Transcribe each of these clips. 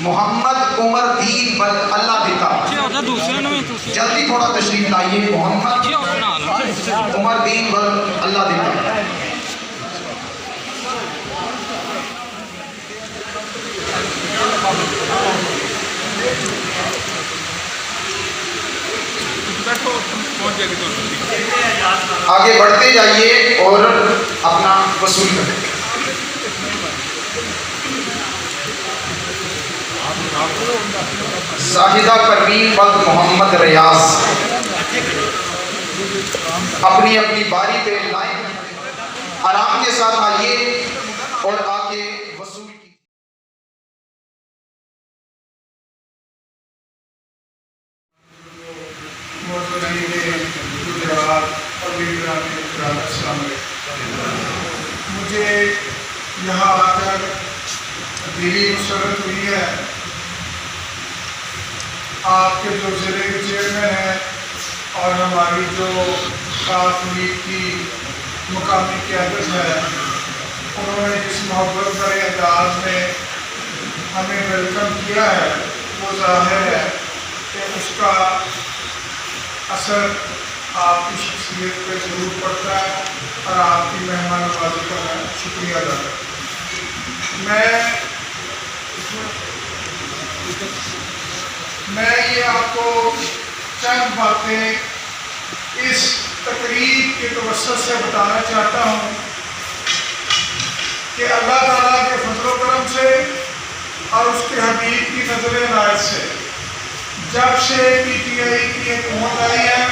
محمد عمر دین بل اللہ دیتا جلدی تھوڑا تشریف لائیے محمد عمر دین بل اللہ دیتا آگے بڑھتے جائیے اور اپنا وصول کریں زاہدہ پروین بل محمد ریاض اپنی اپنی باری پہ لائن آرام کے ساتھ آئیے اور آگے وصول کی مجھے یہاں آ کر دلی مسرت ہوئی ہے آپ کے جو ضلع کے چیئرمین ہیں اور ہماری جو خاص لیگ کی مقامی قیادت ہے انہوں نے جس محبت بڑے انداز میں ہمیں ویلکم کیا ہے وہ ظاہر ہے کہ اس کا اثر آپ کی شخصیت پہ ضرور پڑتا ہے اور آپ کی مہمان نوازی کا میں شکریہ ادا کرتا ہوں میں یہ آپ کو چند باتیں اس تقریب کے توسط سے بتانا چاہتا ہوں کہ اللہ تعالیٰ کے فضل و کرم سے اور اس کے حبیب کی نظر عنایت سے جب سے پی ٹی آئی کی حکومت آئی ہے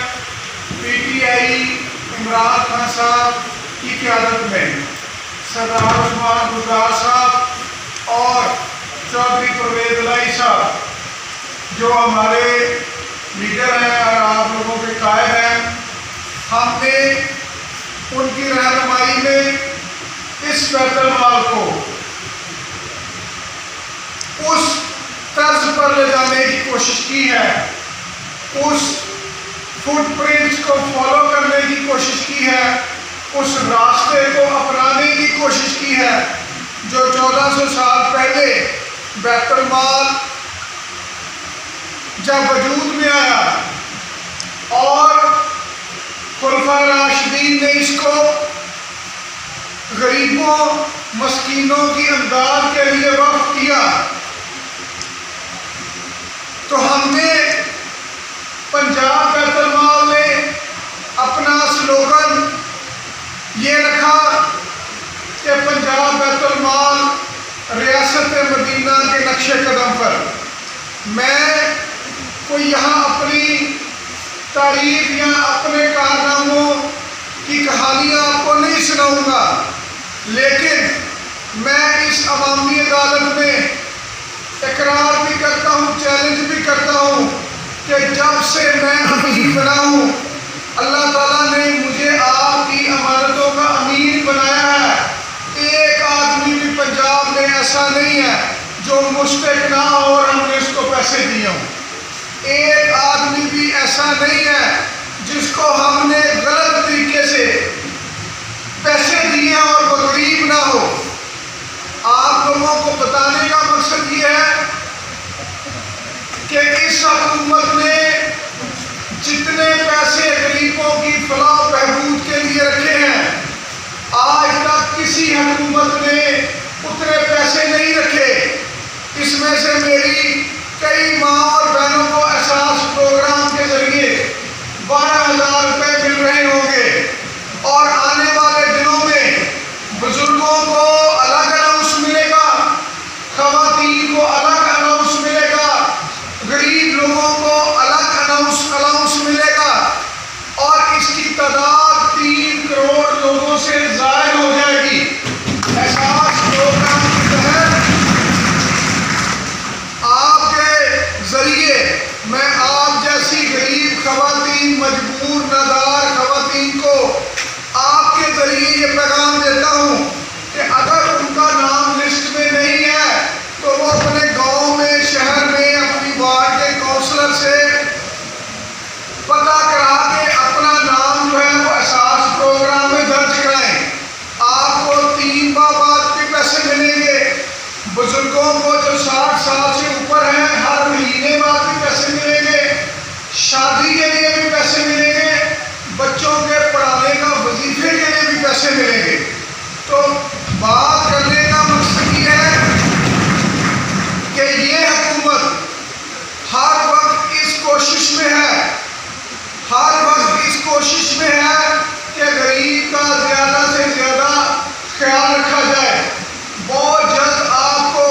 P T I Imran Khan صاحب کی قیادت میں سردار عثمان گلزار صاحب اور چودھری پرویز الہی صاحب جو ہمارے لیڈر ہیں اور آپ لوگوں کے قائد ہیں ہم نے ان کی رہنمائی میں اس بیت المال کو اس طرز پر لے جانے کی کوشش کی ہے اس فٹ پرنٹس کو فالو کرنے کی کوشش کی ہے اس راستے کو اپنانے کی کوشش کی ہے جو 1400 سال پہلے بیت المال جب وجود میں آیا اور خلفاء راشدین نے اس کو غریبوں مسکینوں کی امداد کے لیے وقف کیا تو ہم نے پنجاب بیت المال میں اپنا سلوگن یہ رکھا کہ پنجاب بیت المال ریاست مدینہ کے نقش قدم پر میں کوئی یہاں اپنی تاریخ یا اپنے کارناموں کی کہانیاں آپ کو نہیں سناؤں گا لیکن میں اس عوامی عدالت میں اقرار بھی کرتا ہوں چیلنج بھی کرتا ہوں کہ جب سے میں امیر بنا ہوں اللہ تعالیٰ نے مجھے آپ کی امانتوں کا امین بنایا ہے ایک آدمی بھی پنجاب میں ایسا نہیں ہے جو مشتق نہ ہو اور ہم نے اس کو پیسے دیے ہوں ایک آدمی بھی ایسا نہیں ہے جس کو ہم نے غلط طریقے سے پیسے دیے اور وہ غریب نہ ہو آپ لوگوں کو بتانے کا مقصد یہ ہے کہ اس حکومت نے جتنے پیسے غریبوں کی فلاح و بہبود کے لیے رکھے ہیں آج تک کسی حکومت نے اتنے پیسے نہیں رکھے اس میں سے میری کئی ماں اور بہنوں کو احساس پروگرام کے ذریعے 12,000 روپے مل رہے ہوں گے اور آنے والے دنوں میں بزرگوں کو الگ اناؤنس ملے گا خواتین کو الگ اناؤنس ملے گا غریب لوگوں کو الگ اناؤنس ملے گا اور اس کی تعداد 3 کروڑ لوگوں سے زائد ہو جائے گی احساس پروگرام کے تحت آپ کے ذریعے میں آپ جیسی غریب خواتین مجبور نادار خواتین کو آپ کے ذریعے یہ پیغام دیتا ہوں کہ اگر ان کا نام لسٹ میں نہیں ہے تو وہ اپنے گاؤں بزرگوں کو جو 60 سال سے اوپر ہیں ہر مہینے بعد بھی پیسے ملیں گے، شادی کے لیے بھی پیسے ملیں گے، بچوں کے پڑھانے کا وظیفے کے لیے بھی پیسے ملیں گے۔ تو بات کرنے کا مقصد یہ ہے کہ یہ حکومت ہر وقت اس کوشش میں ہے، ہر وقت اس کوشش میں ہے کہ غریب کا زیادہ سے زیادہ خیال رکھا جائے۔ بہت جلد آپ کو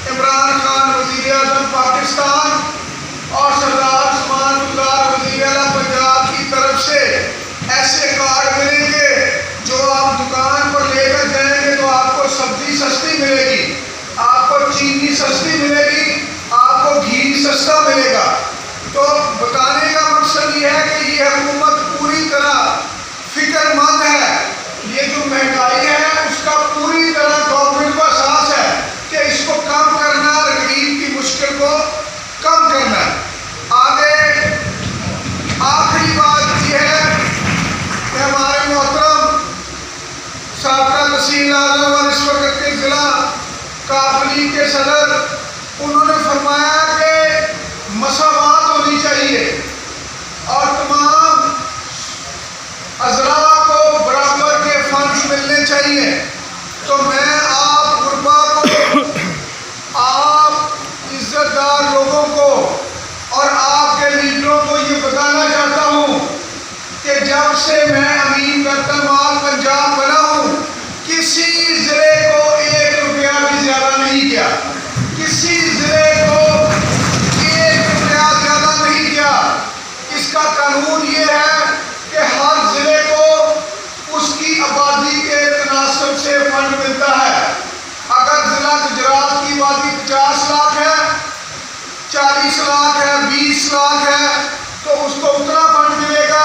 عمران خان وزیر اعظم پاکستان اور سردار عثمان گزار وزیر اعلیٰ پنجاب کی طرف سے ایسے کارڈ ملیں گے جو آپ دکان پر لے کر جائیں گے تو آپ کو سبزی سستی ملے گی، آپ کو چینی سستی ملے گی، آپ کو گھی سستا ملے گا۔ تو بتانے کا مقصد یہ ہے کہ یہ حکومت پوری طرح فکر مند ہے، یہ جو مہنگائی ہے اس کا پوری طرح گورنمنٹ کو احساس ہے کہ اس کو کم کرنا، غریب کی مشکل کو کم کرنا۔ آگے آخری بات یہ ہے کہ ہمارے محترم سابقہ تحصیل اعظم اور اس وقت کے ضلع کافلی کے صدر، انہوں نے فرمایا کہ مساوات ہونی چاہیے اور تمام اضلاع کو برابر کے فنڈز ملنے چاہیے۔ تو میں آپ غربا کو، آپ عزت دار لوگوں کو اور آپ کے لیڈروں کو یہ بتانا چاہتا ہوں کہ جب سے میں امین بیت المال پنجاب بنا ہوں کسی ضلع کو 1 روپیہ بھی زیادہ نہیں کیا، کسی ضلع کو 1 روپیہ زیادہ نہیں کیا۔ اس کا قانون یہ ہے کہ ہر ضلع کو اس کی آبادی کے تناسب سے فنڈ ملتا ہے۔ اگر ضلع گجرات کی آبادی 50 لاکھ ہے، 40 لاکھ ہے، 20 لاکھ ہے تو اس کو اتنا فنڈ ملے گا۔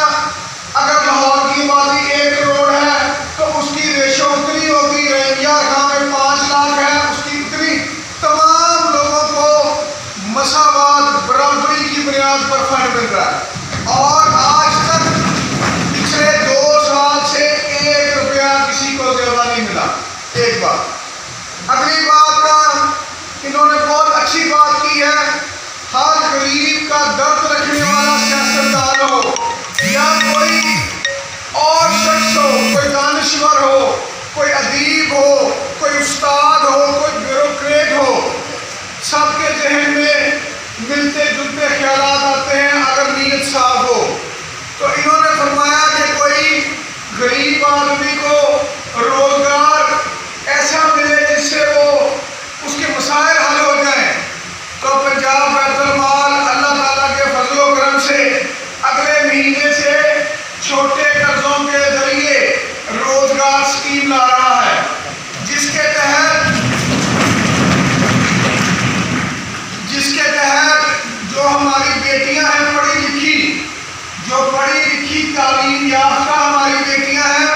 اگر لاہور کی آبادی 1 کروڑ ہے تو اس کی ریشو اتنی ہوگی، رینیا خاں میں 5 لاکھ ہے اس کی اتنی۔ تمام لوگوں کو مساوات، برابری کی بنیاد پر فنڈ مل رہا ہے اور آج تک پچھلے 2 سال سے 1 روپیہ کسی کو زیادہ نہیں ملا۔ ایک بات۔ اگلی بات کا انہوں نے بہت اچھی بات کی ہے، ہر غریب کا درد رکھنے والا سیاستدان ہو یا کوئی اور شخص ہو، کوئی دانشور ہو، کوئی ادیب ہو، کوئی استاد ہو، کوئی بیوروکریٹ ہو، سب کے ذہن میں ملتے جلتے خیالات آتے ہیں اگر نیت صاف ہو۔ تو انہوں نے فرمایا کہ کوئی غریب آدمی کو روزگار ایسا ملے جس سے وہ اس کے مسائل حل ہو جائیں۔ تو پنجاب بیت المال اللہ تعالیٰ کے فضل و کرم سے اگلے مہینے سے چھوٹے قرضوں کے ذریعے روزگار اسکیم لا رہا ہے، جس کے تحت جو ہماری بیٹیاں ہیں پڑھی لکھی، جو پڑھی لکھی تعلیم یافتہ ہماری بیٹیاں ہیں،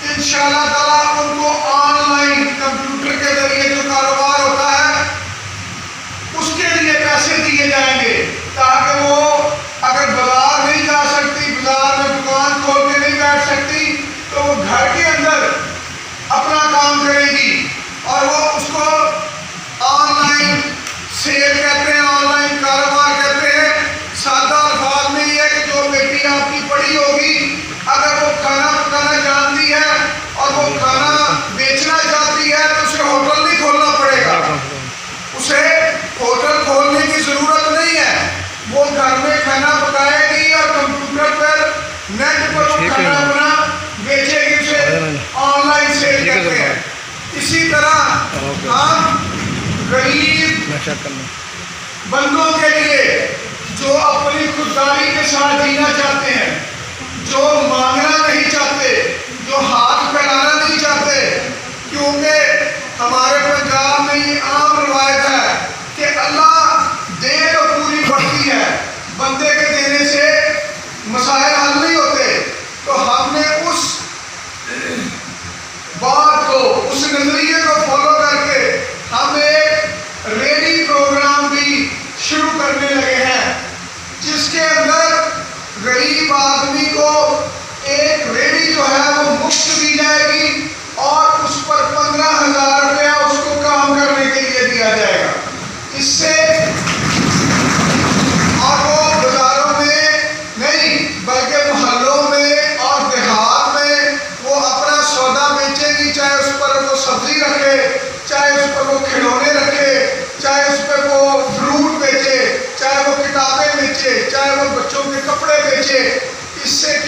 انشاءاللہ تعالیٰ ان کو آن لائن کمپیوٹر کے ذریعے جو کاروبار ہوتا ہے اس کے لیے پیسے دیے جائیں گے تاکہ وہ اگر بازار نہیں جا سکتی، بازار میں دکان کھول کے نہیں بیٹھ سکتی تو وہ گھر کے اندر اپنا کام کرے گی اور وہ اس کو آن لائن سیل کہتے ہیں، آن لائن کاروبار کہتے ہیں۔ سادہ الفاظ میں یہ ہے کہ جو بیٹی آپ کی پڑھی ہوگی اگر وہ کھانا پکانا جانتی ہے اور وہ کھانا بیچنا چاہتی ہے تو اسے ہوٹل نہیں کھولنا پڑے گا، اسے ہوٹل کھولنے کی ضرورت نہیں ہے، وہ گھر میں کھانا پکائے گی اور کمپیوٹر پر نیٹ پر وہ کھانا اپنا بیچے گی، اسے آن لائن سیل کرتے ہیں۔ اسی طرح ہم غریب بندوں کے لیے جو اپنی خودداری کے ساتھ جینا چاہتے ہیں، جو مانگنا نہیں چاہتے، جو ہاتھ پھیلانا نہیں چاہتے، کیونکہ ہمارے پنجاب میں یہ عام روایت ہے کہ اللہ دے تو پوری بڑھتی ہے، بندے کے دینے سے مسائل حل نہیں ہوتے۔ تو ہم نے اس بات کو، اس نظریے کو فالو کر کے ہم ایک ریڈی پروگرام بھی شروع کرنے لگے ہیں جس کے اندر غریب آدمی کو ایک ریڈی جو ہے وہ مفت دی جائے گی اور اس پر 15,000 روپیہ اس کو کام کرنے کے لیے دیا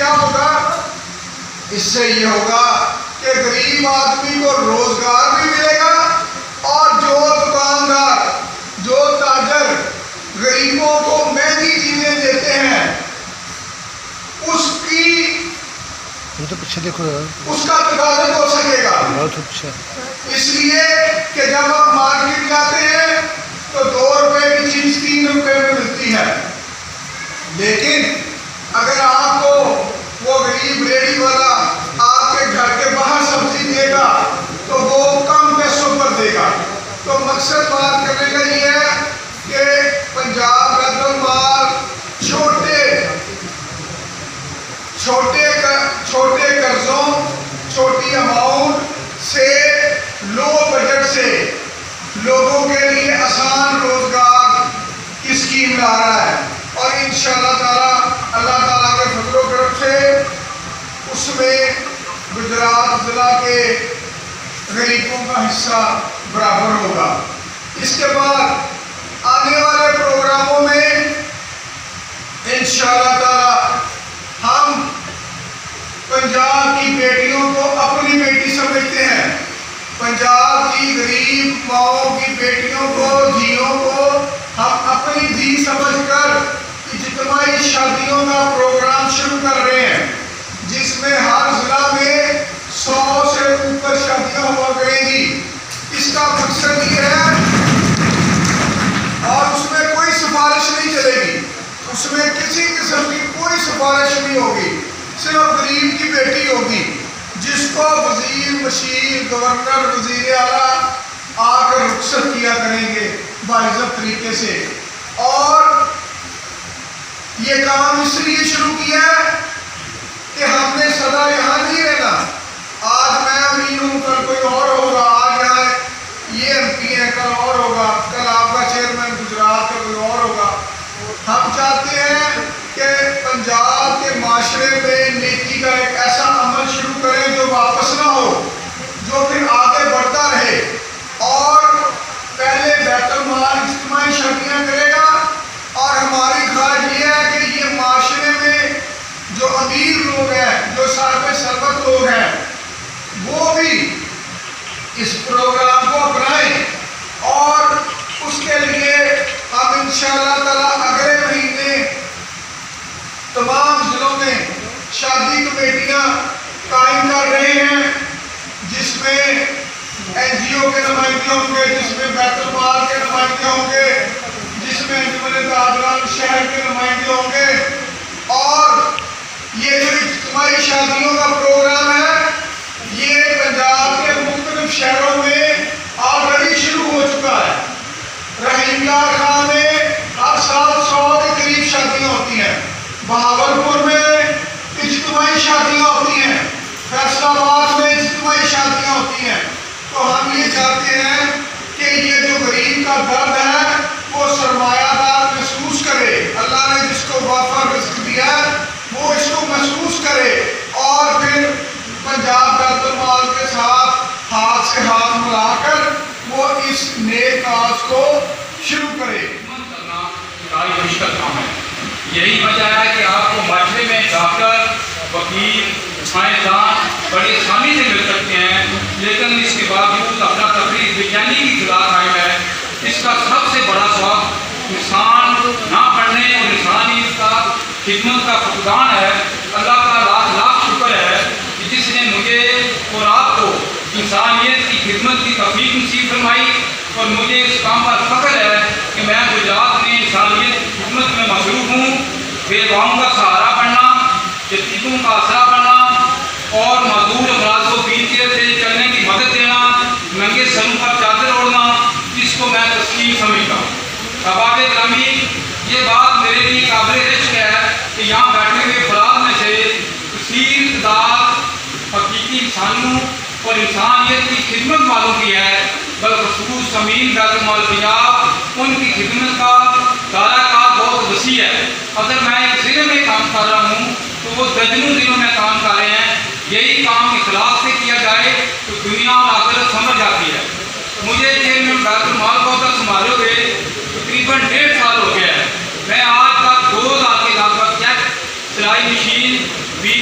کیا ہوگا؟ اس سے یہ ہوگا کہ غریب آدمی کو روزگار بھی ملے گا، اور جو دکاندار، جو تاجر غریبوں کو مہنگی چیزیں دیتے ہیں اس کی پیچھے دیکھو، اس کا تقاضا ہو سکے گا۔ بہت اچھا۔ اس لیے کہ جب آپ مارکیٹ جاتے ہیں تو 2 روپے کی چیز 3 روپے میں ملتی ہے، لیکن اگر آپ کو وہ غریب ریڑھی والا آپ کے گھر کے باہر سبزی دے گا تو وہ کم پیسوں پر دے گا۔ تو مقصد بات کرنے کا یہ ہے کہ پنجاب بیت المال چھوٹے قرضوں، چھوٹی اماؤنٹ سے، لو بجٹ سے لوگوں کے لیے آسان روزگار کی اسکیم لا رہا ہے، اور انشاءاللہ تعالی اللہ تعالیٰ کے فضل و کرم سے اس میں گجرات ضلع کے غریبوں کا حصہ برابر ہوگا۔ اس کے بعد آنے والے پروگراموں میں انشاءاللہ تعالی ہم پنجاب کی بیٹیوں کو اپنی بیٹی سمجھتے ہیں، پنجاب کی غریب ماؤں کی بیٹیوں کو، دھیوں کو ہم اپنی دھی سمجھ کر اجتماعی شادیوں کا پروگرام شروع کر رہے ہیں، جس میں ہر ضلع میں 100 سے اوپر شادیاں ہوا کریں گی۔ اس کا مقصد یہ ہے، اور اس میں کوئی سفارش نہیں چلے گی، اس میں کسی قسم کی کوئی سفارش نہیں ہوگی، صرف غریب کی بیٹی ہوگی جس کو وزیر، مشیر، گورنر، وزیر اعلیٰ آ کر رخصت کیا کریں گے باعزت طریقے سے۔ اور یہ کام اس لیے شروع کیا ہے کہ ہم نے سدا یہاں نہیں رہنا، آج میں امین ہوں، کل کوئی اور ہوگا، آج یہاں یہ ایم پی ہے، کل اور ہوگا، کل آپ کا چیئرمین گجرات کا کوئی اور ہوگا۔ ہم چاہتے ہیں کہ پنجاب کے معاشرے میں نیکی کا ایک ایسا عمل شروع کریں جو واپس نہ ہو، جو پھر آگے بڑھتا رہے، اور پہلے بیت المال اجتماعی شادیاں کرے گا، اور ہماری خواہش یہ ہے کہ یہ معاشرے میں جو امیر لوگ ہیں، جو صاحب ثروت لوگ ہیں، وہ بھی اس پروگرام کو اپنائیں، اور اس کے لیے ہم انشاءاللہ تعالی اگلے مہینے تمام ضلعوں میں شادی کمیٹیاں قائم کر رہے ہیں، جس میں این جی او کے نمائندے ہوں گے، جس میں بیت المال کے نمائندے ہوں گے، جس میں انجمن تعدیلان شہر کے نمائندے ہوں گے، اور یہ جو اجتماعی شادیوں کا پروگرام ہے یہ پنجاب کے مختلف شہروں میں آلریڈی شروع ہو چکا ہے۔ رحیم اللہ خان میں ہر سال 100 کے قریب شادیاں ہوتی ہیں، بہاولپور میں اجتماعی شادیاں ہوتی ہیں، فیصل آباد میں اجتماعی شادیاں ہوتی ہیں۔ تو ہم یہ چاہتے ہیں کہ یہ جو غریب کا درد ہے وہ سرمایہ دار محسوس کرے، اللہ نے جس کو وافر رزق دیا ہے وہ اس کو محسوس کرے، اور پھر پنجاب بیت المال کے ساتھ ہاتھ سے ہاتھ ملا کر وہ اس نیک کاج کو شروع کرے۔ مشکل کام ہے، یہی وجہ ہے کہ آپ کو معاشرے میں ڈاکٹر، وکیل، سائنسدان بڑی آسانی سے مل سکتے ہیں، لیکن اس کے باوجود اپنا تفریح وگیانی کی خلا قائم ہے۔ اس کا سب سے بڑا سبب انسان نہ پڑھنے اور انسانیت کا خدمت کا فقدان ہے۔ اللہ کا لاکھ لاکھ شکر ہے کہ جس نے مجھے اور آپ کو انسانیت کی خدمت کی توفیق نصیب فرمائی، اور مجھے اس کام پر فخر ہے کہ میں گجرات میں انسانیت کی خدمت میں مصروف ہوں، بیواؤں کا سہارا بننا، یتیموں کا آسرا بننا، اور معذور افراد کو ویل چیئر سے چلنے کی مدد دینا، ننگے سروں پر چادر اوڑھنا، اس کو میں تسلیم سمجھتا ہوں۔ احباب گرامی، یہ بات میرے لیے قابل عشق ہے کہ یہاں بیٹھے ہوئے افراد میں سے کثیر تعداد حقیقی انسانوں اور انسانیت کی خدمت والوں کی ہے، بالخصوص امین بیت المال پنجاب، ان کی خدمت کا دائرہ کار بہت وسیع ہے۔ اگر میں ایک ضلع میں کام کر رہا ہوں تو وہ درجنوں ضلعوں میں کام کر رہے ہیں۔ یہی کام اخلاص سے کیا جائے تو دنیا اور آخرت سمجھ آتی ہے۔ مجھے چیئرمین بیت المال کو سنبھالے ہوئے تقریباً 1.5 سال ہو گیا ہے۔ میں آج تک 2000 کے لگ بھگ چیک، سلائی مشین، ویل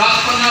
10-15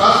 10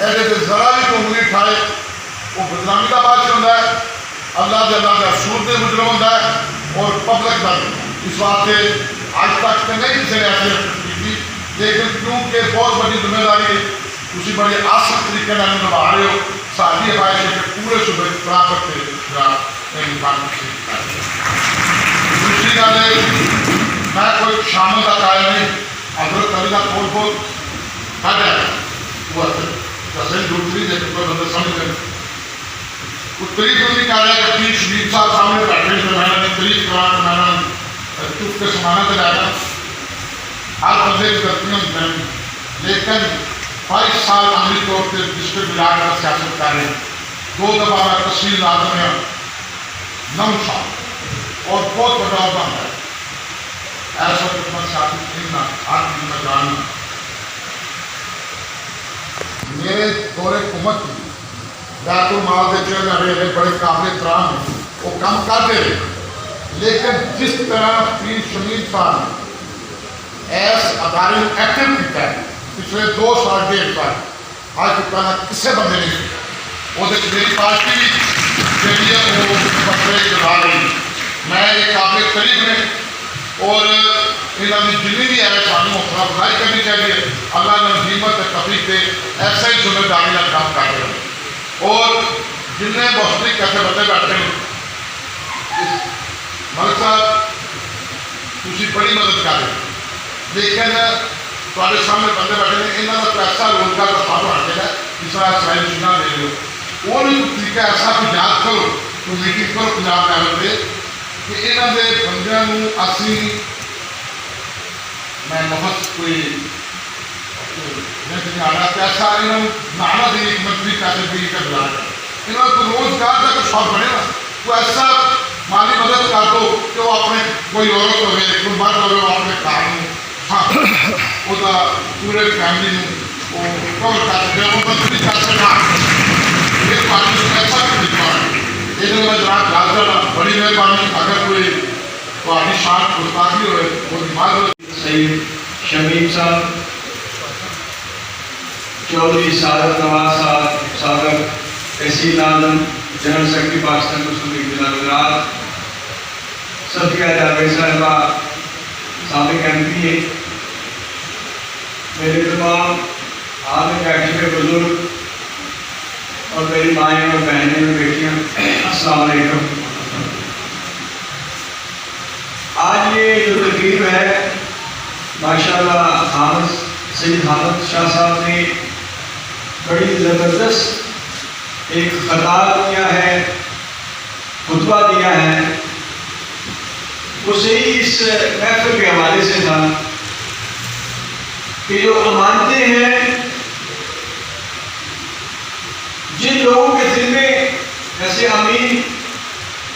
یہ ذرا بھی انگلی اٹھائے وہ بدنامی کا بادشاہ ہوتا ہے، اللہ کے رسول کے مجرم ہوتا ہے اور پبلک کا اس واسطے آج تک تو نہیں کسی نے ایسی حرکت کی، لیکن کیونکہ بہت بڑی ذمہ داری ہے تھی بڑے آسان طریقے سے نبھا رہے ہو، ساری خواہش ہے کہ پورے صوبے برابر سے دوسری گل ہے میں کوئی شامل کا قائل نہیں، حضرت علی کا کھول کھول کھٹ ہے وہ دسیں دوسری لیکن کوئی بندہ سمجھ گئے کچھ طریق نہیں کہہ رہا ہے کہ پیر شریف صاحب سامنے بیٹھے تھے میں نے طریق کرا کہ میں نے چپ کے سمانا کے جائے گا ہر بندے کی غلطیاں ہوتی ہیں، لیکن 22 سال عملی طور پہ ڈسٹرکٹ ملا کر سیاست کر رہے ہیں، 2 دفعہ میں تحصیل لازم ہے 9 سال اور بہت بڑا عہدہ ہے، ایسا کچھ میں سیاست نہیں نہ ہر چیز میں جاننا میرے دور حکومت کی بیت المال کے چیئرمین رہے بڑے قابل احترام ہیں، وہ کام کرتے رہے، لیکن جس طرح پیر شمیم صاحب نے ایس ادارے ایکٹیو کیا ہے پچھلے 2 سال 1.5 سال آج تک پہلے کسے بندے نہیں وہ میری پارٹی بھی ہے وہ مسئلے چلا رہی میں ایک قابل قریب میں اور انہوں نے جنہیں بھی ہے سانو حوصلہ افزائی کرنی چاہیے، اللہ نے ہمت توفیق دے ایسا ہی ذمہ داری کا کام کرتے رہے اور جنہیں مختلف کیسے بندے بیٹھے ہیں ملک صاحب تھی بڑی مدد کر رہے لیکن تھوڑے سامنے بندے بیٹھے ہیں یہاں کا پیسہ روزگار کا ساتھ بنا کے ہے جس طرح سلائی مشینہ لے لو وہ بھی طریقہ ایسا کوئی یاد کرو کوئی میٹنگ کرو پنجاب لیول پہ کہ یہاں کے بندے اسی میں بہت کوئی پیسہ یہاں نانا دی ایک منتری پیسے بھی کا بلا کر یہاں کو روزگار کا کچھ شوق بنے نا کوئی ایسا مالی مدد کر دو کہ وہ اپنے کوئی عورت ہوئے کوئی مرد ہوئے وہ اپنے کار ہاں وہ پورے فیملی وہ کور کر سکے وہ منتری کر سکا یہ پارٹی ایسا بھی دکھا ہے یہ میں جناب راجہ بڑی مہربانی اگر کوئی پارٹی شان گستاخی ہوئے وہ دماغ ہوئے سید شمیم صاحب چودھری سعادت نواز صاحب سابق تحصیل اعظم جنرل سیکرٹری پاکستان مسلم لیگ ضلع گجرات صفیہ جاوید صاحبہ سابق ایم پی میرے تمام آج بیٹھے ہوئے بزرگ اور میری مائیں اور بہنیں اور بیٹیاں السلام علیکم۔ آج یہ جو تقریب ہے ماشاءاللہ سید حامد شاہ صاحب نے بڑی زبردست ایک خطاب دیا ہے، خطبہ دیا ہے، اسے اس محفل کے حوالے سے تھا کہ جو امانتیں ہیں جن لوگوں کے دل میں ایسے امین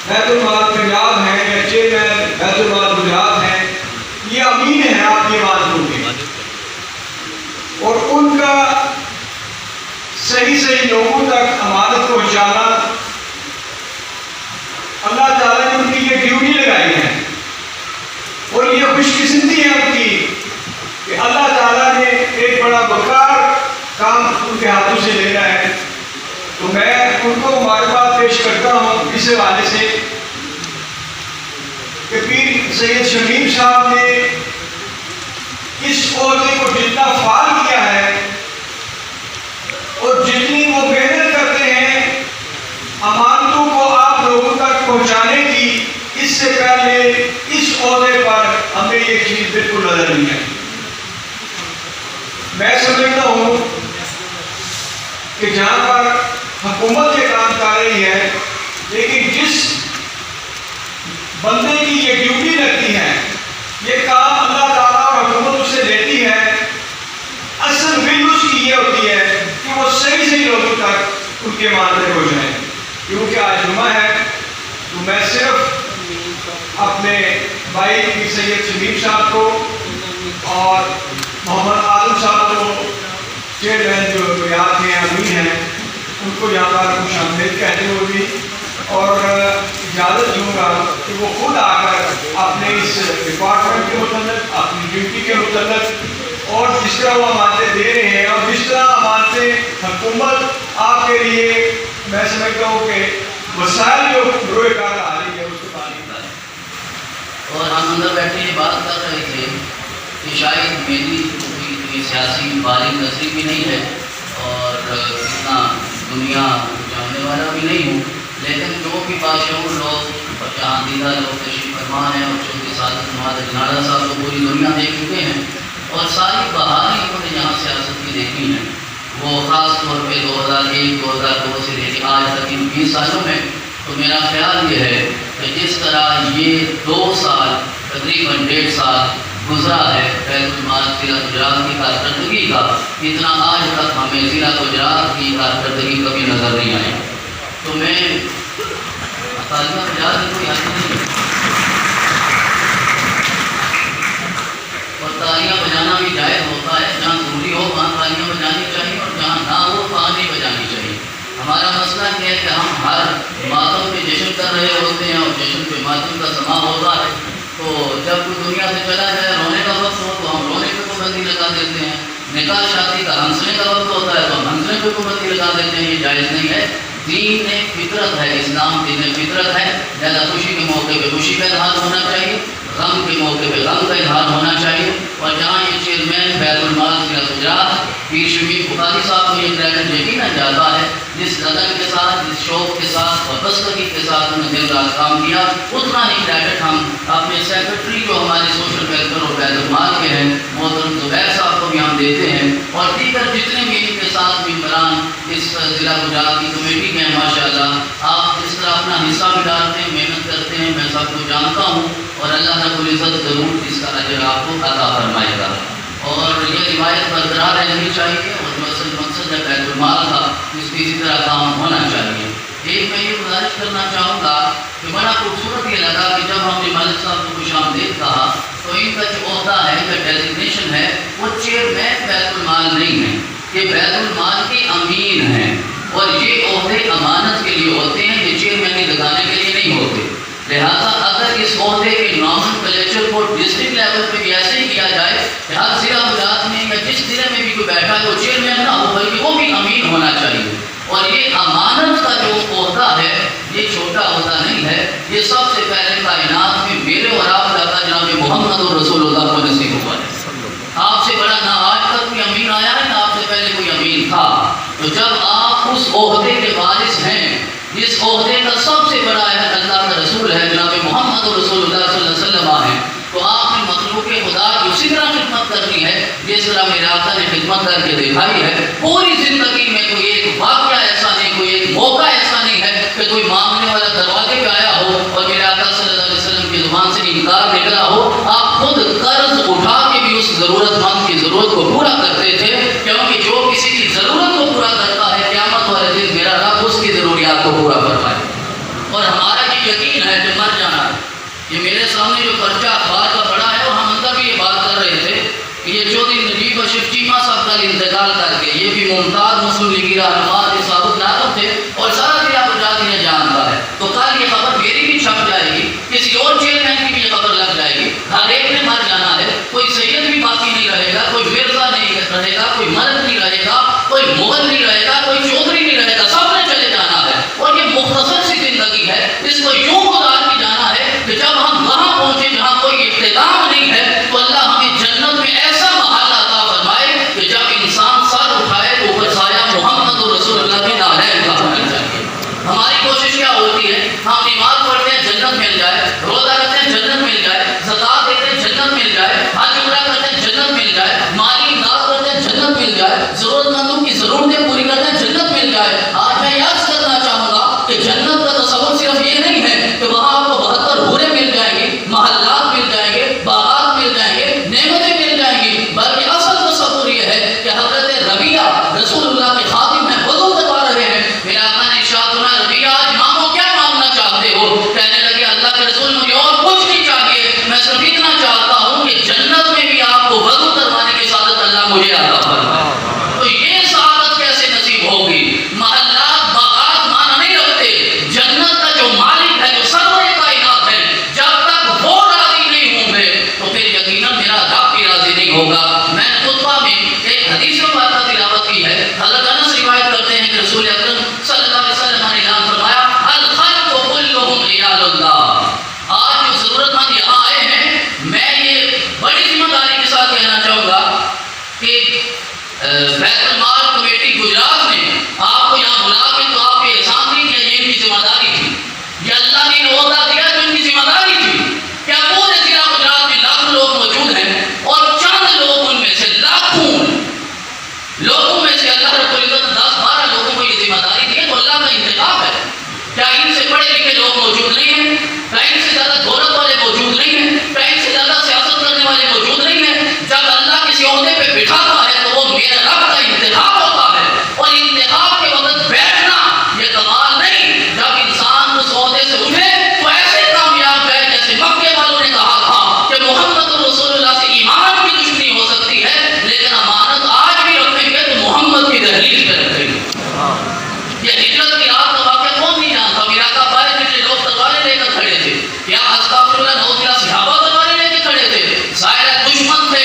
بیت المال پنجاب ہیں یا چیئرمین بیت المال گجرات ہیں، یہ امین ہیں آپ کی امانتوں کے اور ان کا صحیح لوگوں تک امانت پہنچانا اللہ تعالیٰ نے ان کی یہ ڈیوٹی لگائی ہے اور یہ خوش قسمتی ہے ان کی کہ اللہ تعالیٰ نے ایک بڑا وقار کام ان کے ہاتھوں سے لینا ہے۔ تو میں ان کو مبارکباد پیش کرتا ہوں اس حوالے سے کہ پیر سید شمیم صاحب نے اس عہدے کو جتنا فعال کیا ہے اور جتنی وہ محنت کرتے ہیں امانتوں کو آپ لوگوں تک پہنچانے کی، اس سے پہلے اس عہدے پر ہمیں یہ چیز بالکل نظر نہیں آئی۔ میں سمجھتا ہوں کہ جہاں پر حکومت یہ کام کر رہی ہے لیکن جس بندے کی یہ ڈیوٹی لگتی ہے، یہ کام اللہ تعالیٰ اور حکومت اس سے لیتی ہے، اصل ول اس کی یہ ہوتی ہے کہ وہ صحیح لوگوں تک ان کے مانتے ہو جائیں۔ کیونکہ آج جمعہ ہے تو میں صرف اپنے بھائی سید شمیم صاحب کو اور محمد عالم صاحب کو چیئرمین جو یہاں کے امین ہیں ان کو یہاں پر خوش آمدید کہتے ہوئے اور اجازت دوں گا کہ وہ خود آ کر اپنے اس ڈپارٹمنٹ کے متعلق، اپنی ڈیوٹی کے متعلق اور جس طرح وہ امانتیں دے رہے ہیں اور جس طرح امانتیں حکومت آپ کے لیے میں سمجھتا ہوں کہ وسائل جو بروئے کار آ رہی ہے اس کو تعلیم دیں. اور ہم اندر بیٹھے یہ بات کر رہے تھے کہ شاید میری کوئی سیاسی بالغ نظری بھی نہیں ہے اور اتنا دنیا جاننے والا بھی نہیں ہوں، لیکن جو بھی باشعور لوگ اور جہاندیدہ لوگ تشریف فرما ہیں اور چونکہ سعادت نواز اجنالا صاحب تو پوری دنیا دیکھ چکے ہیں اور ساری بہاری انہوں نے یہاں سیاست کی دیکھی ہیں، وہ خاص طور پہ 2001 2002 سے لے کے آج تک ان 20 سالوں میں. تو میرا خیال یہ ہے کہ جس طرح یہ 2 سال تقریباً 1.5 سال گزرا ہے بیت المال ضلع گجرات کی کارکردگی کا، اتنا آج تک ہمیں ضلع گجرات کی کارکردگی کبھی نظر نہیں آئی. تو میں تالیاں بجا کی کوئی حد نہیں ہے اور تالیاں بجانا بھی جائز ہوتا ہے، جہاں ضروری ہو وہاں تالیاں بجانی چاہیے اور جہاں نہ ہو وہاں نہیں بجانی چاہیے. ہمارا مسئلہ یہ ہے کہ ہم ہر ماتم پہ جشن کر رہے ہوتے ہیں اور جشن پہ ماتم کا سما ہوتا ہے، تو جب کوئی دنیا سے چلا جائے رونے کا وقت ہو تو ہم رونے پہ پابندی لگا دیتے ہیں، نکاح شادی کا ہنسنے کا وقت ہوتا ہے تو ہم ہنسنے پہ پابندی لگا دیتے ہیں. یہ جائز نہیں ہے. دین فطرت ہے، اسلام دین فطرت ہے، لہٰذا خوشی کے موقع پہ خوشی کا اظہار ہونا چاہیے، غم کے موقع پہ غم کا اظہار ہونا چاہیے. اور جہاں یہ چیئرمین بیت المال ضلع گجرات پیر شفیق بخاری صاحب کو یہ کریڈٹ یقیناً جاتا ہے، جس لگن کے ساتھ جس شوق کے ساتھ اور بستگی کے ساتھ انہوں نے دن رات کام کیا، اتنا ہی کریڈٹ ہم اپنے سیکرٹری جو ہمارے سوشل ویلفیئر اور بیت المال کے ہیں محترم زبیر صاحب کو بھی ہم دیتے ہیں اور دیگر جتنے بھی ان کے ساتھ ممبران اس ضلع گجرات کی کمیٹی کے ہیں. ماشاءاللہ آپ اس طرح اپنا حصہ بھی ڈالتے ہیں، محنت کرتے ہیں، میں سب کو جانتا ہوں اور اللہ رب العزت ضرور اس کا اجر آپ کو عطا فرمائے گا. اور یہ روایت برقرار رہنی چاہیے اور جو اصل مقصد ہے بیت المال کا اس کی اسی طرح کام ہونا چاہیے. ایک میں یہ گزارش کرنا چاہوں گا کہ بڑا خوبصورت یہ لگا کہ جب ہم نے ملک صاحب کو خوش آمدید کہا تو ان کا جو عہدہ ہے یا ڈیزگنیشن ہے وہ چیئرمین بیت المال نہیں ہے، یہ بیت المال کے امین ہیں اور یہ عہدے امانت کے لیے ہوتے ہیں، یہ چیئرمینی لگانے کے لیے نہیں ہوتے. لہٰذا اگر اس عہدے کے نامن کلیکچر کو ڈسٹرکٹ لیول پہ بھی ایسے ہی کیا جائے کہ ہر ضلع گجرات میں یا جس ضلع میں بھی کوئی بیٹھا ہے وہ چیئرمین نہ ہو بلکہ وہ بھی امین ہونا چاہیے. اور یہ امانت کا جو عہدہ ہے یہ چھوٹا عہدہ نہیں ہے، یہ سب سے پہلے کائنات میں میرے اور آپ کا جناب محمد رسول اللہ کو نصیب ہوا ہے. آپ سے بڑا نہ آج تک کوئی امین آیا ہے نہ آپ سے پہلے کوئی امین تھا. تو جب آپ اس عہدے کے وارث ہیں جس عہدے کا سب سے بڑا اہد اللہ کا رسول ہے جناب محمد رسول اللہ صلی اللہ علیہ وسلم ہے، تو آپ نے مخلوق خدا کی اسی طرح خدمت کرنی ہے جس طرح میرے آقا نے خدمت کر کے دکھائی ہے. پوری زندگی میں کوئی ایک واقعہ ایسا نہیں، کوئی ایک موقع ایسا نہیں ہے کہ کوئی مانگنے والا دروازے پہ آیا ہو اور میرے آقا صلی اللہ علیہ وسلم کی زبان سے انکار نکلا ہو. آپ خود قرض اٹھا کے بھی اس ضرورت مند کی ضرورت کو پورا کرتے تھے، کیونکہ جو کسی کی ضرورت کو پورا کرتا ہے قیامت والے دن میرا رب اس کی ضروریات کو پورا فرمائے. اور ہمارا یہ یقین ہے کہ مر جانا ہے. یہ میرے سامنے جو پرچہ اخبار کا پڑا ہے اور ہم اندر بھی یہ بات کر رہے تھے کہ یہ چودھری نجیب اشرف چیمہ صاحب کا انتقال کر کے یہ بھی ممتاز مسلم لیگی رہنما کے سابق نائب تھے اور سارا ضلع گجرات انہیں جانتا ہے. تو کل یہ خبر میری بھی چھپ جائے گی، کسی اور چیئرمین کی بھی یہ خبر لگ جائے گی. ہر ایک نے مر جانا ہے، کوئی سید بھی باقی نہیں رہے گا، کوئی مرزا نہیں رہے گا، کوئی مرد نہیں رہے گا، کوئی مغل نہیں رہے گا، کوئی چودھری نہیں رہے گا، سب نے چلے جانا ہے. اور یہ مختصر سی زندگی ہے، اس کو یوں گزار کے جانا ہے کہ جب ہم وہاں پہنچے جہاں کوئی اختتام نہیں ہے تو اللہ ہمیں جنت میں ایسا محل عطا فرمائے کہ جب انسان سر اٹھائے تو اوپر سایہ محمد رسول اللہ بیت المال کمیٹی گجرات نے آپ کو یہاں بلا کے تو آپ پہ احسان نہیں کیا، یہ ان کی ذمہ داری تھی، یہ اللہ نے عہدہ دیا جو ان کی ذمہ داری تھی۔ کیا پورے ضلع گجرات میں لاکھوں لوگ موجود ہیں اور چند لوگ ان میں سے، لاکھوں لوگوں میں سے اللہ رب العزت 10-12 لوگوں کو یہ ذمہ داری دی ہے، تو اللہ کا انتخاب ہے۔ کیا ان سے پڑھے لکھے لوگ موجود نہیں ہیں؟ کیا ان سے زیادہ دولت والے موجود نہیں ہیں؟ کیا ان سے زیادہ سیاست کرنے والے موجود نہیں ہیں؟ جب اللہ کسی عہدے پہ بٹھاتا ہے تو وہ میرے رب کا انتخاب ہوتا ہے، اور انتخاب کے وقت بیٹھنا یہ کمال نہیں۔ جب انسان اس عہدے سے اٹھے تو ایسے کامیاب ہے جیسے مکے والوں نے کہا تھا کہ محمد رسول اللہ سے ایمان کی دشمنی ہو سکتی ہے لیکن امانت آج بھی رکھیں گے تو محمد کی دہلیز پہ رکھیں گے۔ یہ ہجرت کی رات کا واقعہ کون نہیں جانتا؟ میرا کا پائے جتنے لوگ تلواریں لے کر کھڑے تھے، یا استغفر اللہ نوزلہ صحابہ تلواریں لے کے کھڑے تھے، ظاہر دشمن تھے،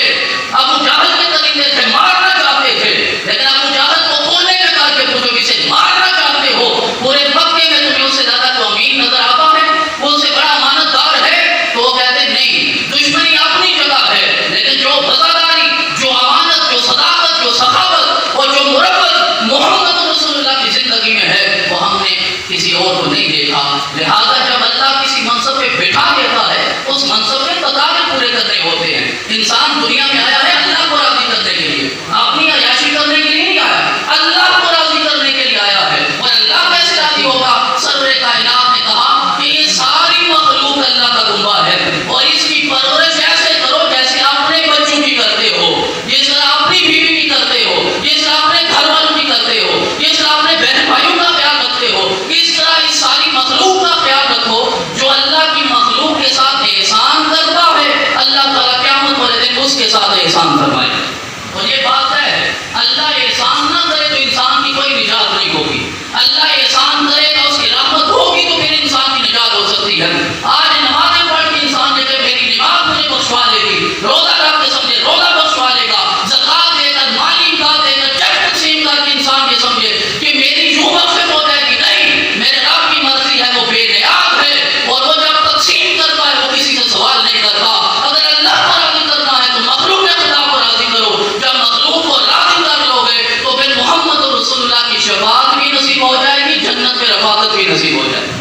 ابو جہل کے طریقے تھے، مارنا چاہتے تھے، لیکن ابو جہل کو کونے میں کر کے پوچھو کسے مارنا چاہتے ہو؟ پورے مکے میں تمہیں اس سے زیادہ تو امین نظر آتا ہے، وہ اس سے بڑا امانت دار ہے؟ تو وہ کہتے نہیں، دشمنی اپنی جگہ ہے، لیکن جو وفاداری، جو امانت، جو صداقت، جو سخاوت اور جو مربت محمد رسول اللہ کی زندگی میں ہے وہ ہم نے کسی اور کو نہیں دیکھا۔ لہذا جب اللہ کسی منصب پہ بٹھا دیتا ہے اس منصب کے تقاضے پورے کرنے ہوتے ہیں۔ انسان دنیا میں آیا ہے اللہ کو راضی کرنے کے لیے، اپنی عیاشی کرنے کے لیے نہیں آیا، اللہ کو راضی کرنے کے لیے آیا ہے۔ اور اللہ کیسے راضی ہوگا؟ سرور کائنات نے کہا کہ یہ ساری مخلوق اللہ کا کنبہ ہے اور اس کی پرورش ایسے کرو جیسے اپنے بچوں کی کرتے ہو، جس طرح اپنی بیوی کی کرتے ہو، جس طرح اپنے گھر والوں کی کرتے ہو، جس طرح اپنے بہن بھائیوں کا خیال رکھتے ہو، اس طرح اس ساری مخلوق کا خیال رکھو۔ جو اللہ کی مخلوق کے ساتھ احسان کرتا ہے اللہ تعالیٰ قیامت والے دن اس کے ساتھ احسان فرمائے گا۔ اور یہ بات ہے، اللہ احسان نہ کرے تو انسان کی کوئی نجات نہیں ہوگی، اللہ احسان کرے گا اس کی رحمت ہوگی تو پھر انسان کی نجات ہو سکتی ہے۔ آج نمازیں پڑھ کے انسان جیسے میری نماز مجھے بخشوا لے گی، روزہ رکھ کے سمجھے روزہ بخشوا لے گا، زکات دے کر، مالی امداد دے کر، چیک تقسیم کر کے انسان یہ سمجھے کہ میری یوں مغفرت ہو جائے گی، نہیں، میرے رب کی مرضی ہے، وہ بے نیاز ہے، اور وہ جب تقسیم کرتا ہے وہ کسی سے سوال نہیں کرتا۔ اگر اللہ کو راضی کرنا ہے تو مخلوق کے خدا کو راضی کرو، جب مخلوق کو راضی کر لو گے تو پھر محمد رسول اللہ کی شفاعت بھی نصیب ہو جائے گی، جنت میں رفاقت بھی نصیب ہو جائے گی۔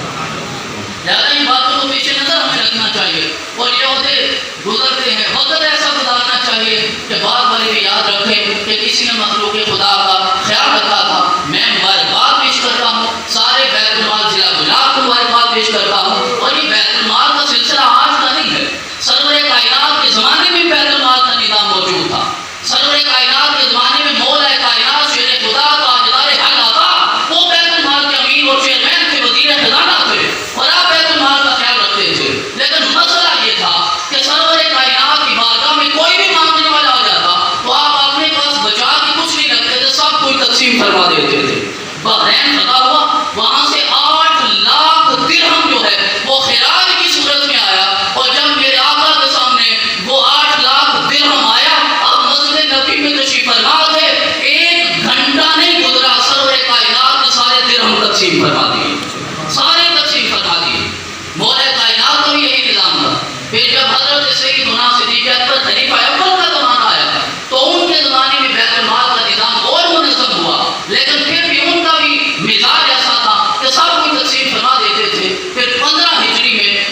لہٰذا ان باتوں کو پیش نظر ہمیں رکھنا چاہیے، اور یہ عہدے گزرتے ہیں، وقت ایسا گزارنا چاہیے کہ بعد والے بھی یاد رکھیں کہ کسی نے مخلوق خدا کا خیال رکھا تھا۔ میں مبارکباد پیش کرتا ہوں، سارے بیت المال ضلع گجرات کو مبارکباد پیش کرتا ہوں، اور یہ بیت المال کا سلسلہ آج کا نہیں ہے، سرور کائنات کے زمانے میں بیت المال کا نظام موجود تھا۔ سرور کائنات کے زمانے میں مولا کائنات شیر خدا تاجدار حق آقا وہ بیت المال کے امین اور چیئرمین تھے، وزیر خزانہ تھے، اور آپ بیت المال کا خیال رکھتے تھے۔ لیکن مسئلہ یہ تھا کہ سرور کائنات کی بارگاہ میں کوئی بھی مانگنے والا آ جاتا تو آپ اپنے پاس بچا کے کچھ نہیں رکھتے تھے، سب کوئی تقسیم فرما دیتے تھے۔ بحرین فتح ہوا، وہاں سے 8 لاکھ درہم جو ہے وہ خراج کی صورت میں آیا، اور جب میرے آقا کے سامنے وہ 8 لاکھ درہم آیا، اب مسجد نبی میں تشریف فرما تھے، 1 گھنٹہ نہیں گزرا سرور کائنات نے سارے درہم تقسیم فرما دیے، سارے تقسیم فرما دیے۔ مولا کائنات کا بھی یہی نظام تھا۔ پھر جب حضرت سیدنا صدیق اکبر خلیفہ اول کا زمانہ آیا تو ان کے زمانے میں بیت المال کا نظام اور منظم ہوا، لیکن پھر بھی ان کا بھی مزاج ایسا تھا کہ سب کوئی تقسیم فرما دیتے تھے۔ پھر 15 ہجری میں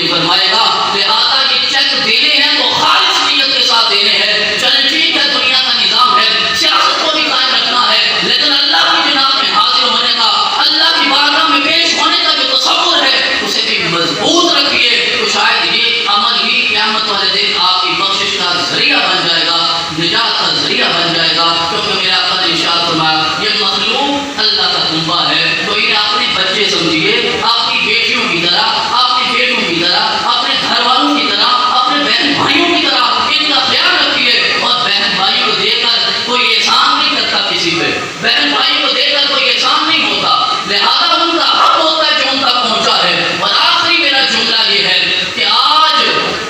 نہیں فرمائے گا. لہٰذا یہ چیک دینے ہیں تو خالص نیت کے ساتھ دینے ہیں. چلیں ٹھیک ہے، دنیا کا نظام ہے، سیاست کو بھی قائم رکھنا ہے، لیکن اللہ کی جناب میں حاضر ہونے کا، اللہ کی بارگاہ میں پیش ہونے کا جو تصور ہے اسے بھی مضبوط رکھیے. تو شاید یہ عمل ہی قیامت والے دن آپ کی بخشش کا ذریعہ بن جائے گا، نجات کا ذریعہ بن جائے گا. کیونکہ میرا آقا نے ارشاد فرمایا یہ مخلوق اللہ کا تحفہ ہے، تو انہیں اپنے بچے سمجھیے، آپ کی بیٹیوں کی طرح، آپ کے بیٹوں کی طرح، اپنے گھر والوں کی طرح، اپنے بہن بھائیوں کی طرح ان کا خیال رکھیے. اور بہن بھائیوں کو دیکھ کر کوئی احسان نہیں کرتا کسی پہ، بہن بھائیوں کو دیکھ کر کوئی احسان نہیں ہوتا، لہذا ان کا حق ہوتا ہے جو ان تک پہنچا ہے. اور آخری میرا جملہ یہ ہے کہ آج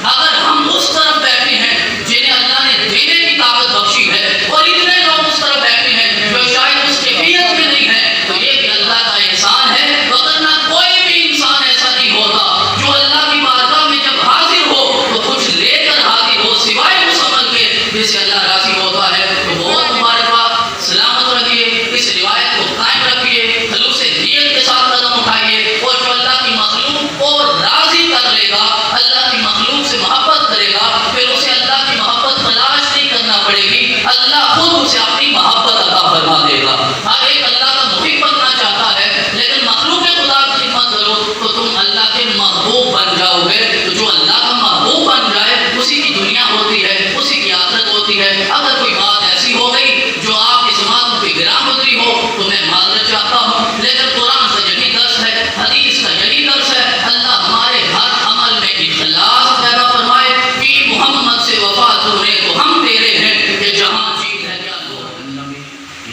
اگر ہم اس طرف بیٹھے ہیں جنہیں اللہ نے دینے کی طاقت بخشی ہے، اور اتنے لوگ اس طرف بیٹھے ہیں جو شاید اس کیفیت میں نہیں ہے، تو یہ بھی اللہ کا احسان ہے. وگرنہ کوئی بھی انسان ایسا نہیں ہوتا جو اللہ کی بارگاہ میں جب حاضر ہو تو کچھ لے کر حاضر ہو سوائے اس عمل کے جس سے اللہ راضی ہوتا ہے. تو بہت مبارکباد، سلامت رکھیے، اس روایت کو قائم رکھیے، خلوص نیت کے ساتھ قدم اٹھائیے. اور جو اللہ کی مخلوق کو راضی کر لے گا، اللہ کی مخلوق سے محبت کرے گا، پھر اسے اللہ کی محبت تلاش نہیں کرنا پڑے گی، اللہ خود اسے اپنی محبت عطا فرما دے گا. ہر ایک اللہ کا محب بننا چاہتا ہے، لیکن مخلوق خدا کی خدمت کرو تو تم اللہ کے محبوب بن جاؤ گے. تو جو اللہ کا محبوب بن جائے اسی کی دنیا ہوتی ہے، اسی کی آخرت ہوتی ہے. اگر کوئی بات ایسی ہو گئی جو آپ کی سماعت پہ گراں گزری ہو تو میں معذرت چاہتا ہوں، لیکن قرآن کا یہی درس ہے، حدیث کا یہی درس ہے. اللہ ہمارے ہر عمل میں اخلاص پیدا فرمائے. پی محمد سے وفا تونے تو ہم تیرے ہیں، کہ جہاں چیز ہے کیا تو النبی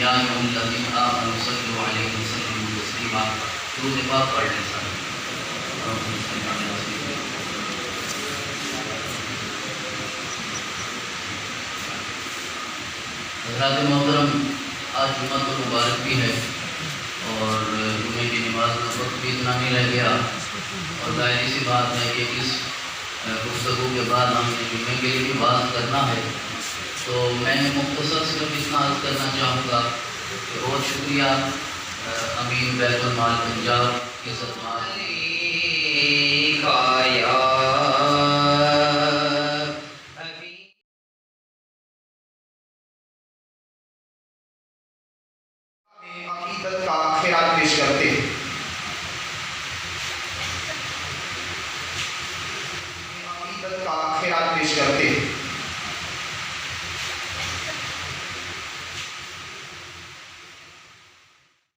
یا ایھا الذین آمنوا صلوا علیہ وسلم تسلیما. درود پاک پڑھ لیں سارے. حضرات محترم، آج جمعہ تو مبارک بھی ہے اور جمعے کی نماز کا وقت بھی اتنا نہیں رہ گیا، اور ظاہری سی بات ہے کہ اس گفتگو کے بعد ہم نے جمعے کے لیے بھی بات کرنا ہے. تو میں مختصر صرف اتنا عرض کرنا چاہوں گا کہ بہت شکریہ امین بیت المال پنجاب کی خدمات عقیدت کا خیرات پیش کرتے ہیں. عقیدت کا خیرات پیش کرتے ہیں.